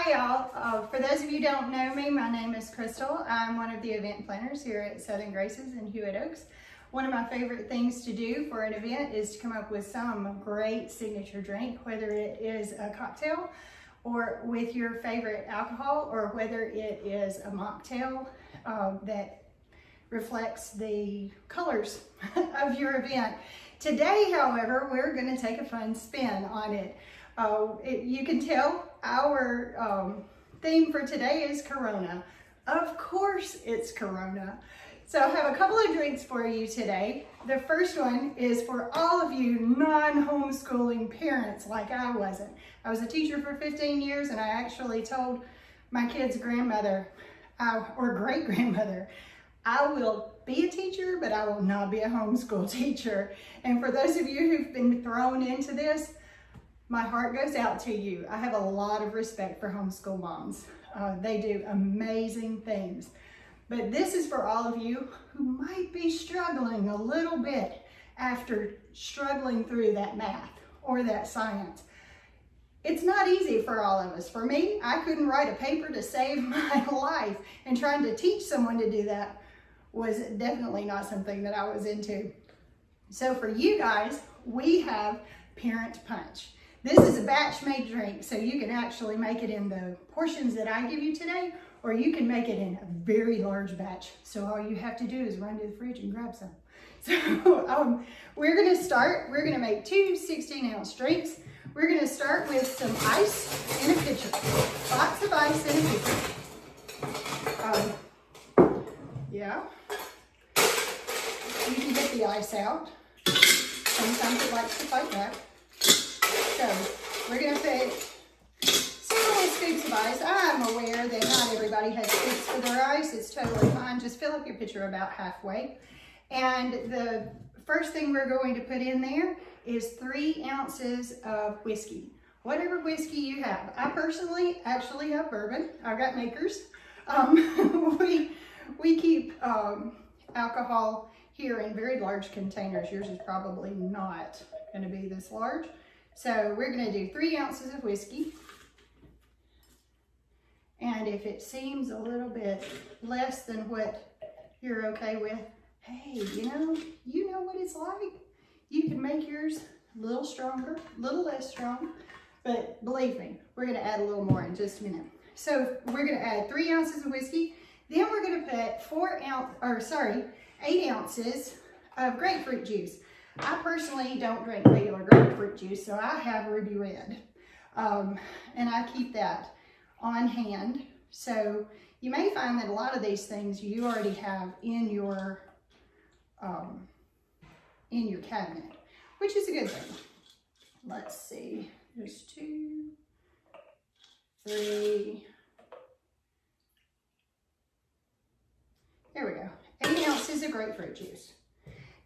Hi y'all. For those of you who don't know me, my name is Crystal. I'm one of the event planners here at Southern Graces in Hewitt Oaks. One of my favorite things to do for an event is to come up with some great signature drink, whether it is a cocktail or with your favorite alcohol, or whether it is a mocktail that reflects the colors of your event. Today, however, we're going to take a fun spin on it. You can tell our theme for today is Corona. Of course it's Corona. So I have a couple of drinks for you today. The first one is for all of you non-homeschooling parents like I wasn't. I was a teacher for 15 years and I actually told my kids' grandmother or great-grandmother, I will be a teacher, but I will not be a homeschool teacher. And for those of you who've been thrown into this, my heart goes out to you. I have a lot of respect for homeschool moms. They do amazing things. But this is for all of you who might be struggling a little bit after struggling through that math or that science. It's not easy for all of us. For me, I couldn't write a paper to save my life, and trying to teach someone to do that was definitely not something that I was into. So for you guys, we have Parent Punch. This is a batch made drink, so you can actually make it in the portions that I give you today, or you can make it in a very large batch. So all you have to do is run to the fridge and grab some. So we're gonna make two 16-ounce drinks. We're gonna start with some ice in a pitcher. Lots of ice in a pitcher. Yeah. You can get the ice out. Sometimes it likes to fight back. So we're going to put several scoops of ice. I'm aware that not everybody has scoops for their ice. It's totally fine. Just fill up your pitcher about halfway. And the first thing we're going to put in there is 3 ounces of whiskey. Whatever whiskey you have. I personally actually have bourbon. I've got Makers. We keep alcohol here in very large containers. Yours is probably not going to be this large. So we're going to do 3 ounces of whiskey. And if it seems a little bit less than what you're okay with, hey, you know what it's like. You can make yours a little stronger, a little less strong, but believe me, we're going to add a little more in just a minute. So we're going to add 3 ounces of whiskey. Then we're going to put 8 ounces of grapefruit juice. I personally don't drink regular grapefruit juice, so I have Ruby Red. And I keep that on hand. So you may find that a lot of these things you already have in your cabinet, which is a good thing. Let's see, there's 2, 3. There we go, 8 ounces of grapefruit juice.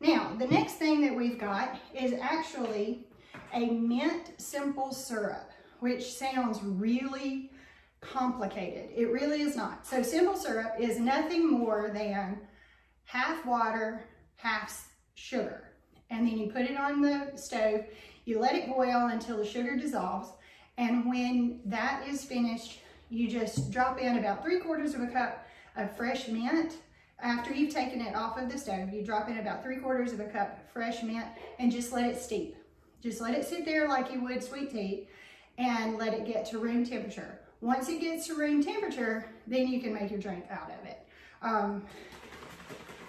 Now, the next thing that we've got is actually a mint simple syrup, which sounds really complicated. It really is not. So simple syrup is nothing more than half water, half sugar. And then you put it on the stove, you let it boil until the sugar dissolves, and when that is finished, you just drop in about 3/4 of a cup of fresh mint. After you've taken it off of the stove, you drop in about 3/4 of a cup of fresh mint and just let it steep. Just let it sit there like you would sweet tea and let it get to room temperature. Once it gets to room temperature, then you can make your drink out of it.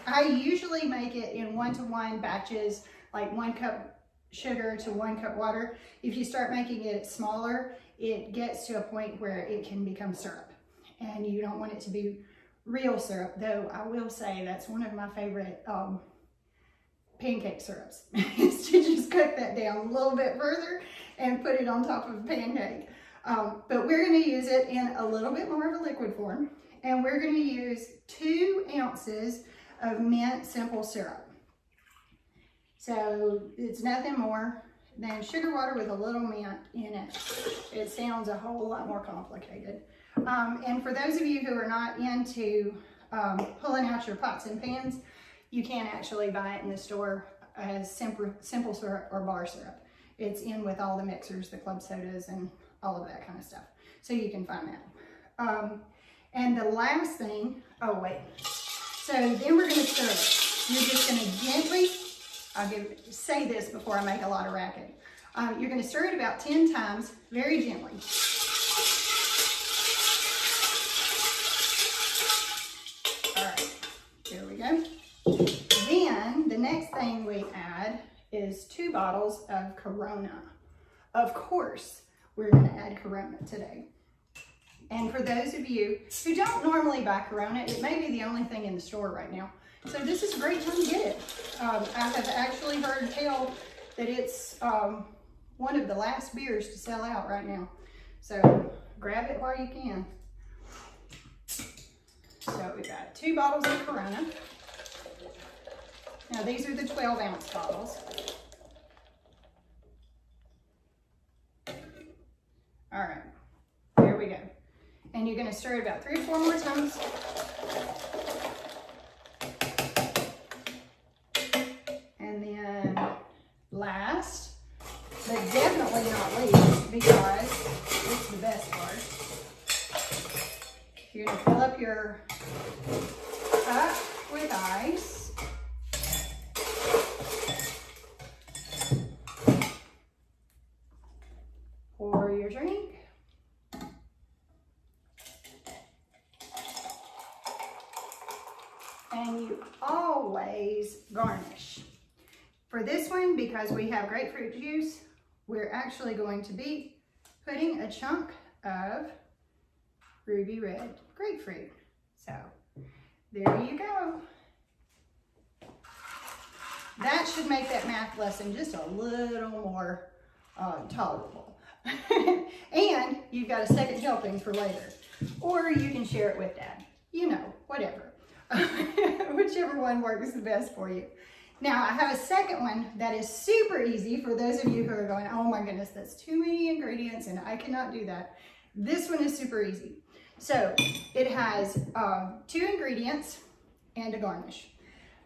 I usually make it in 1-to-1 batches, like 1 cup sugar to 1 cup water. If you start making it smaller, it gets to a point where it can become syrup, and you don't want it to be real syrup, though I will say that's one of my favorite pancake syrups, is to just cook that down a little bit further and put it on top of a pancake. But we're going to use it in a little bit more of a liquid form, and we're going to use 2 ounces of mint simple syrup. So it's nothing more than sugar water with a little mint in it. It sounds a whole lot more complicated. And for those of you who are not into pulling out your pots and pans, you can actually buy it in the store as simple syrup or bar syrup. It's in with all the mixers, the club sodas, and all of that kind of stuff. so you can find that. And the last thing, oh wait. So then we're gonna stir it. You're just gonna gently, say this before I make a lot of racket. You're gonna stir it about 10 times, very gently. All right, here we go. Then the next thing we add is 2 bottles of Corona. Of course, we're gonna add Corona today. And for those of you who don't normally buy Corona, it may be the only thing in the store right now. So this is a great time to get it. I have actually heard tell that it's one of the last beers to sell out right now. So grab it while you can. So we've got 2 bottles of Corona. Now these are the 12-ounce bottles. All right, there we go. And you're gonna stir it about 3 or 4 more times. And then last, but definitely not least, because it's the best part, you're gonna fill up your cup with ice. Pour your drink. And you always garnish. For this one, because we have grapefruit juice, we're actually going to be putting a chunk of ruby red grapefruit. So there you go. That should make that math lesson just a little more tolerable. And you've got a second helping for later. Or you can share it with Dad. You know, whatever. Whichever one works the best for you. Now, I have a second one that is super easy for those of you who are going, oh my goodness, that's too many ingredients and I cannot do that. This one is super easy. So it has 2 ingredients and a garnish.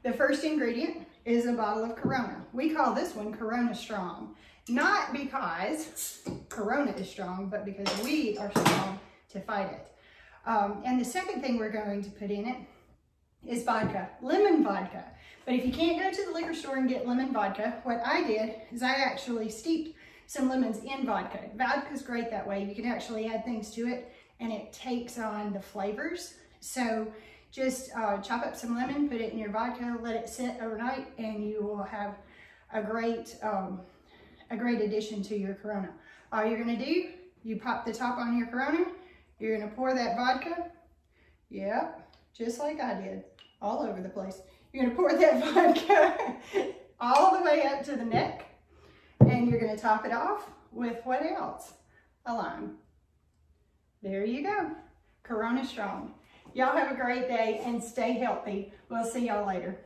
The first ingredient is a bottle of Corona. We call this one Corona Strong. Not because Corona is strong, but because we are strong to fight it. And the second thing we're going to put in it is vodka, lemon vodka. But if you can't go to the liquor store and get lemon vodka, what I did is I actually steeped some lemons in vodka. Vodka's great that way. You can actually add things to it and it takes on the flavors. So just chop up some lemon, put it in your vodka, let it sit overnight, and you will have a great addition to your Corona. All you're gonna do, you pop the top on your Corona, you're gonna pour that vodka, yep, just like I did, all over the place. You're gonna pour that vodka all the way up to the neck, and you're gonna top it off with what else? A lime. There you go, Corona Strong. Y'all have a great day and stay healthy. We'll see y'all later.